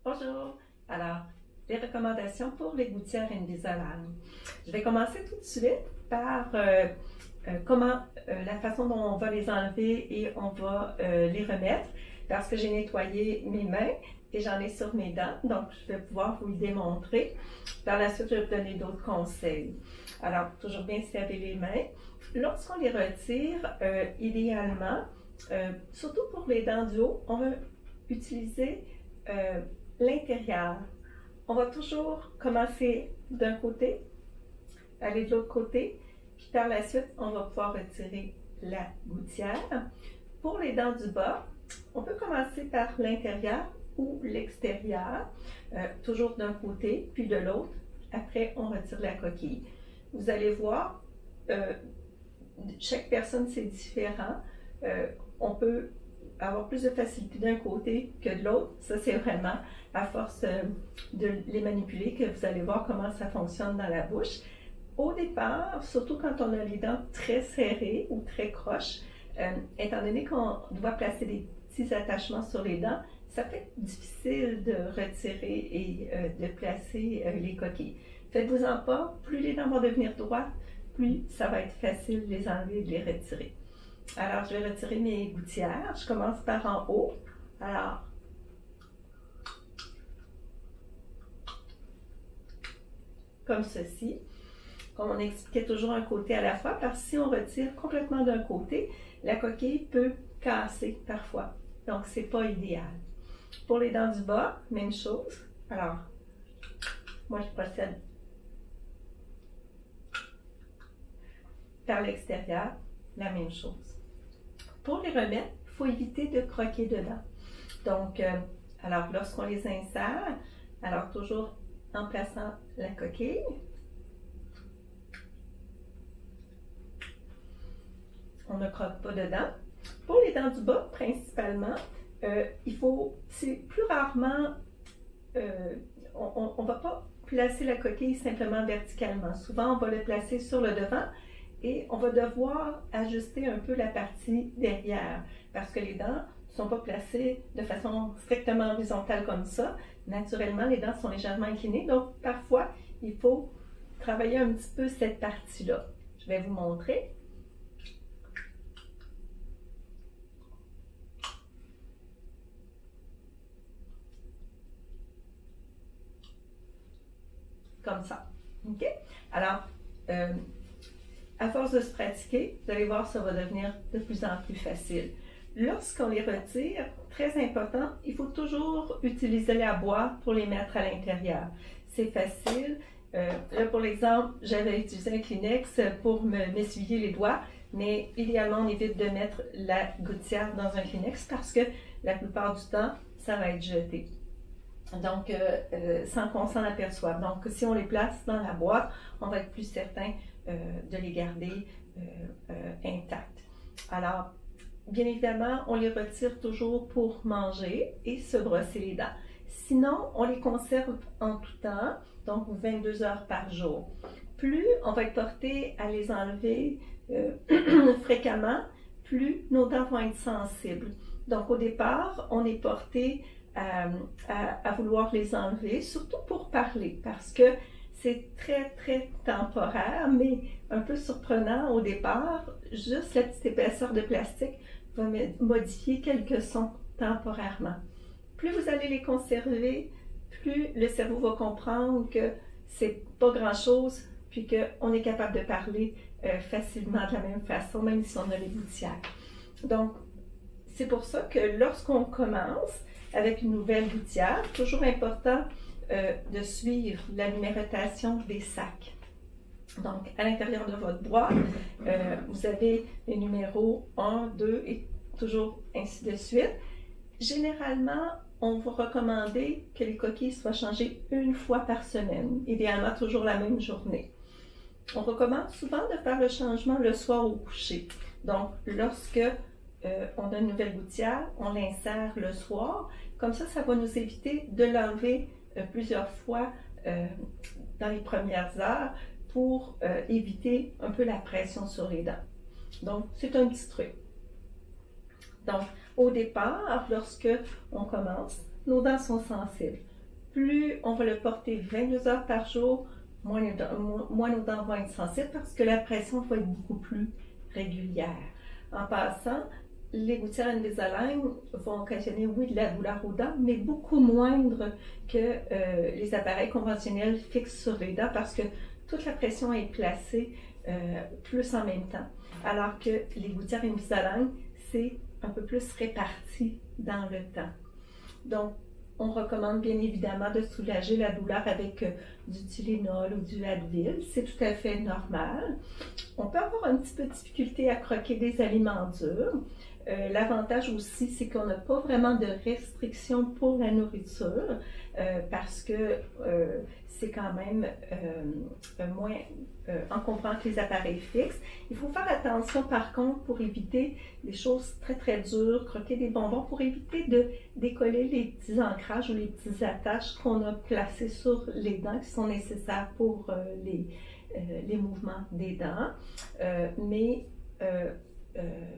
Bonjour! Alors, les recommandations pour les gouttières Invisalign. Je vais commencer tout de suite par la façon dont on va les enlever et on va les remettre parce que j'ai nettoyé mes mains et j'en ai sur mes dents, donc je vais pouvoir vous le démontrer. Par la suite, je vais vous donner d'autres conseils. Alors, toujours bien se laver les mains. Lorsqu'on les retire, idéalement, surtout pour les dents du haut, on va utiliser l'intérieur. On va toujours commencer d'un côté, aller de l'autre côté, puis par la suite, on va pouvoir retirer la gouttière. Pour les dents du bas, on peut commencer par l'intérieur ou l'extérieur, toujours d'un côté, puis de l'autre. Après, on retire la coquille. Vous allez voir, chaque personne, c'est différent. On peut avoir plus de facilité d'un côté que de l'autre. Ça, c'est vraiment à force de les manipuler que vous allez voir comment ça fonctionne dans la bouche. Au départ, surtout quand on a les dents très serrées ou très croches, étant donné qu'on doit placer des petits attachements sur les dents, ça peut être difficile de retirer et de placer les coquilles. Faites-vous-en pas, plus les dents vont devenir droites, plus ça va être facile de les enlever et de les retirer. Alors, je vais retirer mes gouttières. Je commence par en haut. Alors, comme ceci. Comme on expliquait, toujours un côté à la fois, parce que si on retire complètement d'un côté, la coquille peut casser parfois. Donc, c'est pas idéal. Pour les dents du bas, même chose. Alors, moi, je procède par l'extérieur, la même chose. Pour les remettre, il faut éviter de croquer dedans. Donc, alors lorsqu'on les insère, alors toujours en plaçant la coquille, on ne croque pas dedans. Pour les dents du bas, principalement, c'est plus rarement, on ne va pas placer la coquille simplement verticalement. Souvent, on va le placer sur le devant et on va devoir ajuster un peu la partie derrière parce que les dents ne sont pas placées de façon strictement horizontale comme ça. Naturellement, les dents sont légèrement inclinées, donc parfois, il faut travailler un petit peu cette partie-là. Je vais vous montrer. Comme ça. OK? Alors, à force de se pratiquer, vous allez voir, ça va devenir de plus en plus facile. Lorsqu'on les retire, très important, il faut toujours utiliser la boîte pour les mettre à l'intérieur. C'est facile. Là, pour l'exemple, j'avais utilisé un Kleenex pour m'essuyer les doigts, mais idéalement, on évite de mettre la gouttière dans un Kleenex parce que la plupart du temps, ça va être jeté. Donc, sans qu'on s'en aperçoive. Donc, si on les place dans la boîte, on va être plus certain de les garder intacts. Alors, bien évidemment, on les retire toujours pour manger et se brosser les dents. Sinon, on les conserve en tout temps, donc 22 heures par jour. Plus on va être porté à les enlever fréquemment, plus nos dents vont être sensibles. Donc, au départ, on est porté à vouloir les enlever, surtout pour parler, parce que c'est très, très temporaire, mais un peu surprenant au départ. Juste la petite épaisseur de plastique va modifier quelques sons temporairement. Plus vous allez les conserver, plus le cerveau va comprendre que c'est pas grand-chose, puis qu'on est capable de parler facilement de la même façon, même si on a les gouttières. Donc, c'est pour ça que lorsqu'on commence avec une nouvelle gouttière, toujours important de suivre la numérotation des sacs. Donc, à l'intérieur de votre boîte, vous avez les numéros 1, 2 et toujours ainsi de suite. Généralement, on va recommander que les coquilles soient changées une fois par semaine, idéalement toujours la même journée. On recommande souvent de faire le changement le soir au coucher. Donc, lorsque on a une nouvelle gouttière, on l'insère le soir. Comme ça va nous éviter de l'enlever plusieurs fois dans les premières heures pour éviter un peu la pression sur les dents. Donc, c'est un petit truc. Donc, au départ, lorsque on commence, nos dents sont sensibles. plus on va le porter 22 heures par jour, moins nos dents vont être sensibles parce que la pression va être beaucoup plus régulière. En passant, les gouttières Invisalign vont occasionner, oui, de la douleur aux dents, mais beaucoup moindre que les appareils conventionnels fixes sur les dents parce que toute la pression est placée plus en même temps. Alors que les gouttières Invisalign, c'est un peu plus réparti dans le temps. Donc, on recommande bien évidemment de soulager la douleur avec du Tylenol ou du Advil. C'est tout à fait normal. On peut avoir un petit peu de difficulté à croquer des aliments durs. L'avantage aussi, c'est qu'on n'a pas vraiment de restrictions pour la nourriture parce que c'est quand même moins encombrant que les appareils fixes. Il faut faire attention par contre pour éviter des choses très très dures, croquer des bonbons pour éviter de décoller les petits ancrages ou les petites attaches qu'on a placées sur les dents qui sont nécessaires pour les mouvements des dents.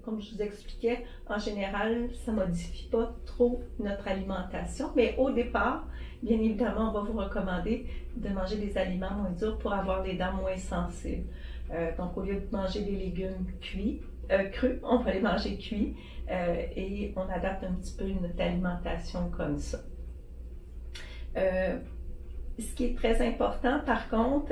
Comme je vous expliquais, en général, ça ne modifie pas trop notre alimentation, mais au départ, bien évidemment, on va vous recommander de manger des aliments moins durs pour avoir les dents moins sensibles. Donc, au lieu de manger des légumes crus, on va les manger cuits et on adapte un petit peu notre alimentation comme ça. Ce qui est très important, par contre,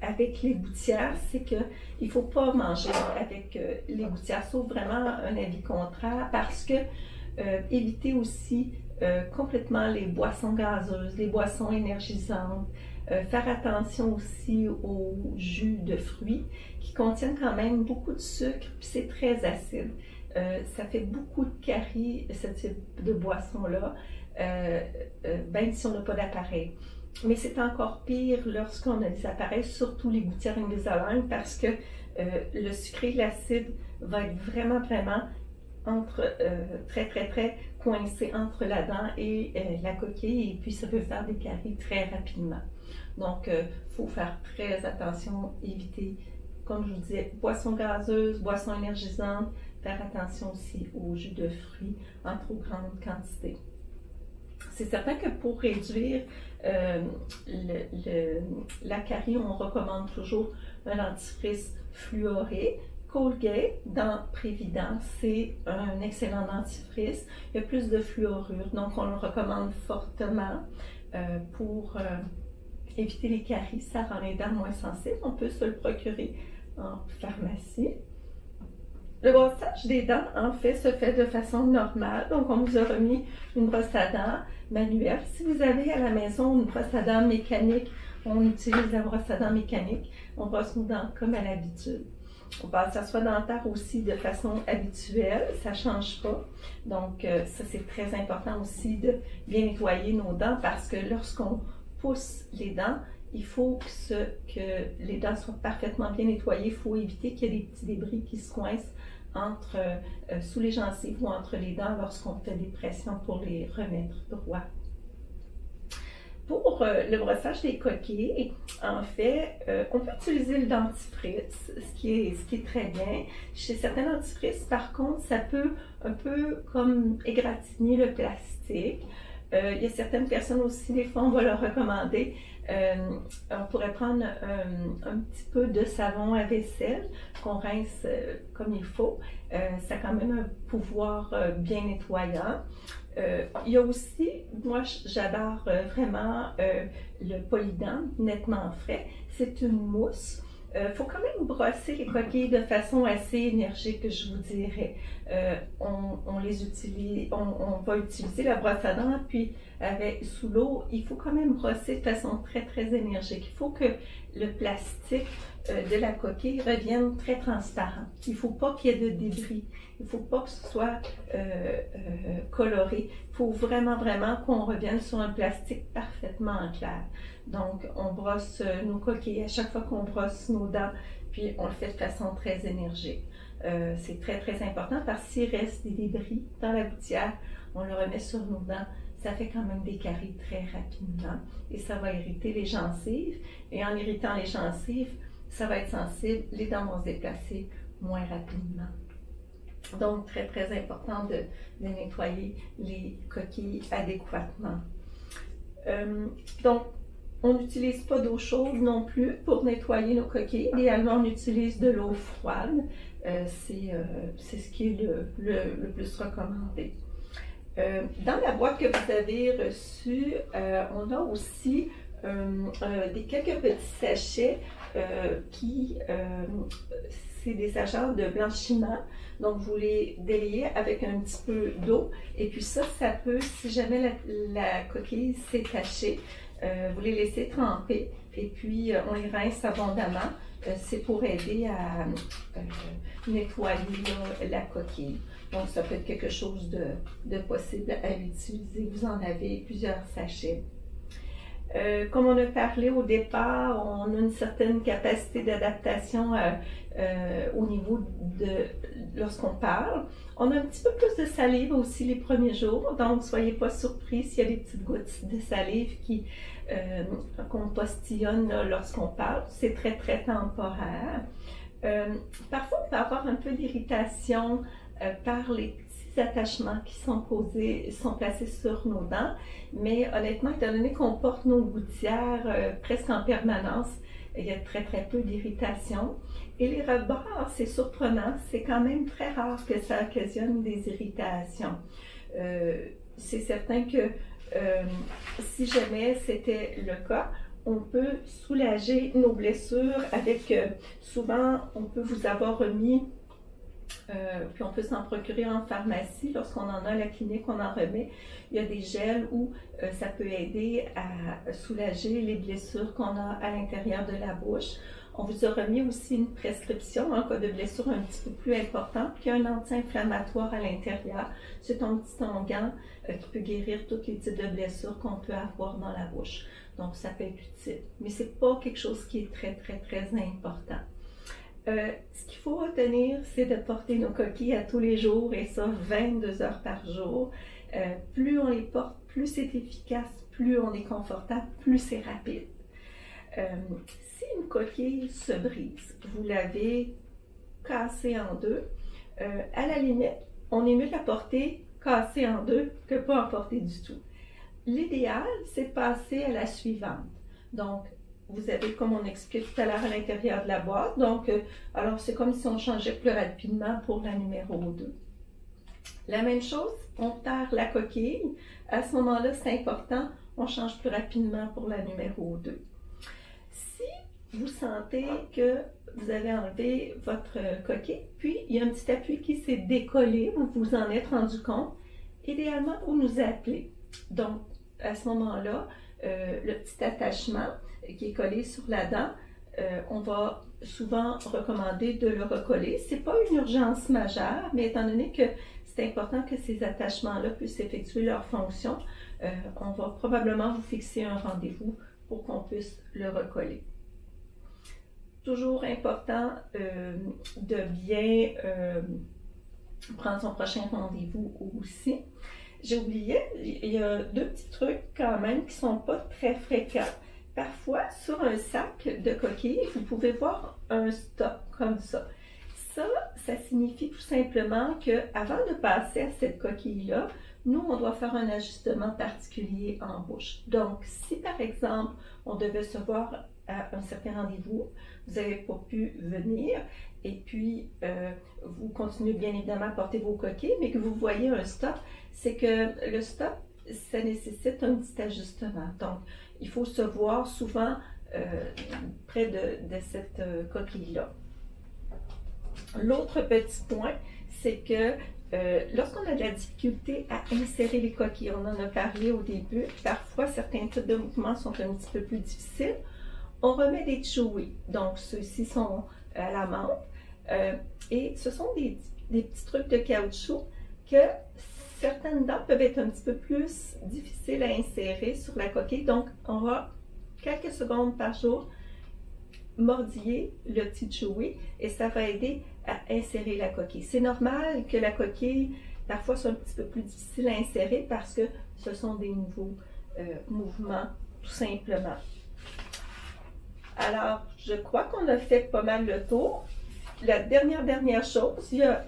avec les gouttières, c'est qu'il ne faut pas manger avec les gouttières, sauf vraiment un avis contraire, parce que éviter aussi complètement les boissons gazeuses, les boissons énergisantes, faire attention aussi aux jus de fruits qui contiennent quand même beaucoup de sucre, puis c'est très acide. Ça fait beaucoup de caries, ce type de boisson-là, même si on n'a pas d'appareil. Mais c'est encore pire lorsqu'on a des appareils, surtout les gouttières Invisalign, parce que le sucré et l'acide va être vraiment très coincé entre la dent et la coquille, et puis ça peut faire des caries très rapidement. Donc, il faut faire très attention, éviter, comme je vous disais, boissons gazeuses, boissons énergisantes, faire attention aussi aux jus de fruits en trop grande quantité. C'est certain que pour réduire la carie, on recommande toujours un dentifrice fluoré. Colgate dans Prévident, c'est un excellent dentifrice. Il y a plus de fluorure, donc on le recommande fortement pour éviter les caries. Ça rend les dents moins sensibles. On peut se le procurer en pharmacie. Le brossage des dents, en fait, se fait de façon normale. Donc, on vous a remis une brosse à dents manuelle. Si vous avez à la maison une brosse à dents mécanique, on utilise la brosse à dents mécanique. On brosse nos dents comme à l'habitude. On passe à soie dentaire aussi de façon habituelle, ça ne change pas. Donc, ça, c'est très important aussi de bien nettoyer nos dents parce que lorsqu'on pousse les dents, il faut que les dents soient parfaitement bien nettoyées. Il faut éviter qu'il y ait des petits débris qui se coincent sous les gencives ou entre les dents lorsqu'on fait des pressions pour les remettre droits. Pour le brossage des coquilles, en fait, on peut utiliser le dentifrice, ce qui est très bien. Chez certains dentifrices, par contre, ça peut un peu comme égratigner le plastique. Il y a certaines personnes aussi, des fois, on va leur recommander. On pourrait prendre un petit peu de savon à vaisselle qu'on rince comme il faut. Ça a quand même un pouvoir bien nettoyant. Il y a aussi, moi j'adore vraiment le Polident nettement frais. C'est une mousse. Faut quand même brosser les coquilles de façon assez énergique, je vous dirais. On va utiliser la brosse à dents, puis sous l'eau, il faut quand même brosser de façon très énergique. Il faut que le plastique de la coquille revienne très transparent. Il ne faut pas qu'il y ait de débris. Il ne faut pas que ce soit coloré. Il faut vraiment qu'on revienne sur un plastique parfaitement clair. Donc, on brosse nos coquilles à chaque fois qu'on brosse nos dents, puis on le fait de façon très énergique. C'est très important parce que s'il reste des débris dans la gouttière, on le remet sur nos dents. Ça fait quand même des caries très rapidement et ça va irriter les gencives. Et en irritant les gencives, ça va être sensible, les dents vont se déplacer moins rapidement. Donc, très important de nettoyer les coquilles adéquatement. Donc, on n'utilise pas d'eau chaude non plus pour nettoyer nos coquilles. Idéalement, on utilise de l'eau froide. C'est ce qui est le plus recommandé. Dans la boîte que vous avez reçue, on a aussi quelques petits sachets c'est des agents de blanchiment. Donc, vous les délayez avec un petit peu d'eau. Et puis ça peut, si jamais la coquille s'est tachée, vous les laissez tremper. Et puis, on les rince abondamment. C'est pour aider à nettoyer la coquille. Donc, ça peut être quelque chose de possible à utiliser. Vous en avez plusieurs sachets. Comme on a parlé au départ, on a une certaine capacité d'adaptation au niveau de lorsqu'on parle. On a un petit peu plus de salive aussi les premiers jours, donc ne soyez pas surpris s'il y a des petites gouttes de salive qu'on postillonne lorsqu'on parle. C'est très, très temporaire. Parfois, on peut avoir un peu d'irritation par les petits attachements qui sont placés sur nos dents, mais honnêtement, étant donné qu'on porte nos gouttières presque en permanence, il y a très très peu d'irritation. Et les rebords, c'est surprenant, c'est quand même très rare que ça occasionne des irritations. C'est certain que si jamais c'était le cas, on peut soulager nos blessures avec, souvent on peut vous avoir remis, puis on peut s'en procurer en pharmacie, lorsqu'on en a à la clinique, on en remet. Il y a des gels où ça peut aider à soulager les blessures qu'on a à l'intérieur de la bouche. On vous a remis aussi une prescription en cas de blessure un petit peu plus importante, qui a un anti-inflammatoire à l'intérieur. C'est un petit onguent qui peut guérir tous les types de blessures qu'on peut avoir dans la bouche. Donc, ça peut être utile. Mais ce n'est pas quelque chose qui est très, très, très important. Ce qu'il faut retenir, c'est de porter nos coquilles à tous les jours, et ça 22 heures par jour. Plus on les porte, plus c'est efficace, plus on est confortable, plus c'est rapide. Si une coquille se brise, vous l'avez cassée en deux, à la limite, on est mieux de la porter cassée en deux que pas en porter du tout. L'idéal, c'est de passer à la suivante. Donc, vous avez, comme on expliquait tout à l'heure, à l'intérieur de la boîte. Donc, alors c'est comme si on changeait plus rapidement pour la numéro 2. La même chose, on perd la coquille. À ce moment-là, c'est important, on change plus rapidement pour la numéro 2. Si vous sentez que vous avez enlevé votre coquille, puis il y a un petit appui qui s'est décollé, vous vous en êtes rendu compte, idéalement, vous nous appelez. Donc, à ce moment-là, le petit attachement qui est collé sur la dent, on va souvent recommander de le recoller. Ce n'est pas une urgence majeure, mais étant donné que c'est important que ces attachements-là puissent effectuer leur fonction, on va probablement vous fixer un rendez-vous pour qu'on puisse le recoller. Toujours important de bien prendre son prochain rendez-vous aussi. J'ai oublié, il y a deux petits trucs quand même qui ne sont pas très fréquents. Parfois, sur un sac de coquilles, vous pouvez voir un stop comme ça. Ça signifie tout simplement qu'avant de passer à cette coquille-là, nous, on doit faire un ajustement particulier en bouche. Donc, si par exemple, on devait se voir à un certain rendez-vous, vous n'avez pas pu venir, et puis vous continuez bien évidemment à porter vos coquilles, mais que vous voyez un stop, c'est que le stop, ça nécessite un petit ajustement. Donc, il faut se voir souvent près de cette coquille-là. L'autre petit point, c'est que lorsqu'on a de la difficulté à insérer les coquilles, on en a parlé au début, parfois certains types de mouvements sont un petit peu plus difficiles, on remet des chewies. Donc, ceux-ci sont à la menthe et ce sont des petits trucs de caoutchouc que certaines dents peuvent être un petit peu plus difficiles à insérer sur la coquille. Donc, on va quelques secondes par jour mordiller le petit chewy et ça va aider à insérer la coquille. C'est normal que la coquille, parfois, soit un petit peu plus difficile à insérer parce que ce sont des nouveaux mouvements, tout simplement. Alors, je crois qu'on a fait pas mal le tour. la dernière chose, il y a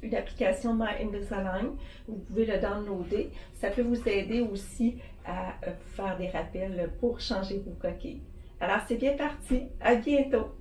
une application My Invisalign. Vous pouvez le downloader. Ça peut vous aider aussi à faire des rappels pour changer vos coquilles. Alors, c'est bien parti. À bientôt!